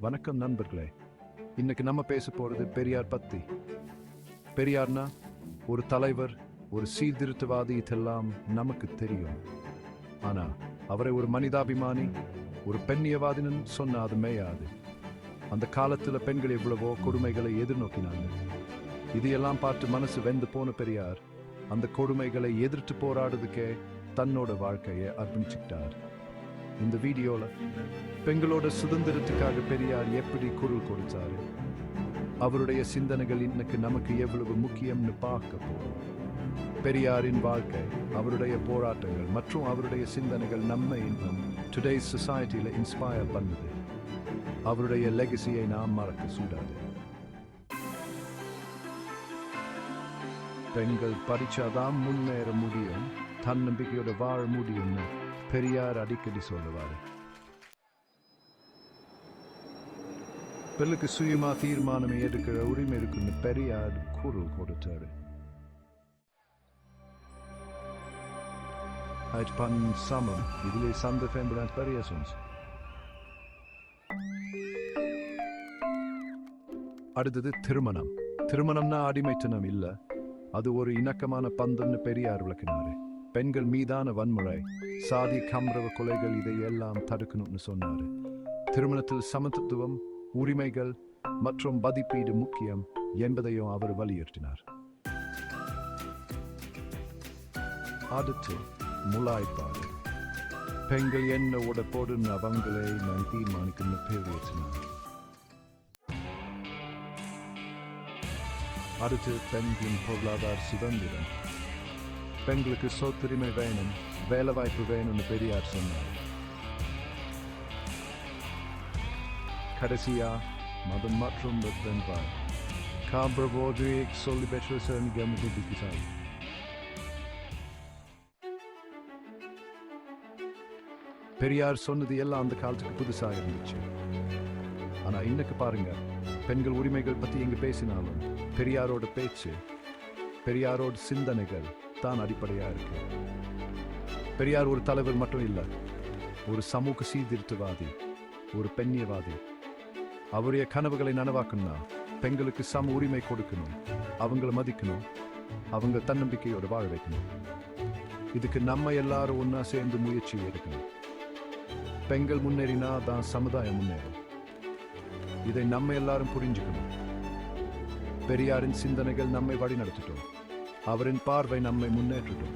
வணக்கம் நண்பர்களே. இன்னைக்கு நம்ம பேச போறது பெரியார் பத்தி. பெரியார்னா ஒரு தலைவர், ஒரு சீர்திருத்தவாதி, இதெல்லாம் நமக்கு தெரியும். ஆனா அவரை ஒரு மனிதாபிமானி, ஒரு பெண்ணியவாதின்னு சொன்னா அது மேயாது. அந்த காலத்துல பெண்கள் எவ்வளவோ கொடுமைகளை எதிர்நோக்கினாங்க. இதையெல்லாம் பார்த்து மனசு வெந்து போன பெரியார் அந்த கொடுமைகளை எதிர்த்து போராடுறதுக்கே தன்னோட வாழ்க்கையை அர்ப்பணிச்சுக்கிட்டார். இந்த வீடியோல பெண்களோட சுதந்திரத்துக்காக பெரியார் எப்படி குரல் கொடுத்தாரு, அவருடைய சிந்தனைகள் இன்னைக்கு நமக்கு எவ்வளவு முக்கியம்னு பார்க்க போறோம். பெரியாரின் வாழ்க்கை, அவருடைய போராட்டங்கள் மற்றும் அவருடைய சிந்தனைகள் நம்ம இன்னும் டுடேஸ் சொசைட்டில இன்ஸ்பயர் பண்ணுது. அவருடைய லெகசியை நாம் மறக்க கூடாது. பெண்கள் படிச்சாதான் முன்னேற முடியும், தன்னம்பிக்கையோட வாழ முடியும்னு பெரியார் அடிக்கடி சொல்லுவாரு. பெண்ணுக்கு சுயமா தீர்மானம் எடுக்கிற உரிமை இருக்குன்னு பெரியார் குரல் கொடுத்தாரு. சமம் இதிலே சந்தேகம் பெரிய சொன்ன. அடுத்தது திருமணம். திருமணம்னா அடிமைத்தனம் இல்ல, அது ஒரு இணக்கமான பந்தம்னு பெரியார் விளக்கினாரு. பெண்கள் மீதான வன்முறை, சாதி கம்ரவ கொலைகள், இதையெல்லாம் தடுக்கணும்னு சொன்னாரு. திருமணத்தில் சமத்துவம், உரிமைகள் மற்றும் மதிப்பீடு முக்கியம் என்பதையும் அவர் வலியுறுத்தினார். அடுத்து முலாய்ப்பாடு. பெண்கள் என்ன ஓட போடுன்னு அவங்களே நான் தீர்மானிக்கணும்னு பேசினார். அடுத்து பெண்களின் பொருளாதார சுதந்திரம். பெண்களுக்கு சொத்துரிமை வேணும், வேலை வாய்ப்பு வேணும்னு பெரியார் சொன்னார். கடைசியா மதம் மற்றும் வெண்பார் காபிரபோது சொல்லி பெற்ற கவனித்தார். பெரியார் சொன்னது எல்லாம் அந்த காலத்துக்கு புதுசாக இருந்துச்சு. ஆனா இன்னைக்கு பாருங்க, பெண்கள் உரிமைகள் பத்தி எங்க பேசினாலும் பெரியாரோட பேச்சு, பெரியாரோட சிந்தனைகள் தான் அடிப்படையா இருக்கு. பெரியார் ஒரு தலைவர் மட்டும் இல்ல, ஒரு சமூக சீர்திருத்தவாதி, ஒரு பெண்ணியவாதி. அவருடைய கனவுகளை நனவாக்கணும்னா பெண்களுக்கு சம உரிமை கொடுக்கணும், அவங்கள மதிக்கணும், அவங்க தன்னம்பிக்கையோட வாழ வைக்கணும். இதுக்கு நம்ம எல்லாரும் ஒன்னா சேர்ந்து முயற்சி எடுக்கணும். பெண்கள் முன்னேறினா தான் சமுதாயம் முன்னேறும். இதை நம்ம எல்லாரும் புரிஞ்சுக்கணும். பெரியாரின் சிந்தனைகள் நம்மை வழி நடத்தட்டும், அவரின் பார்வை நம்மை முன்னேற்றட்டும்.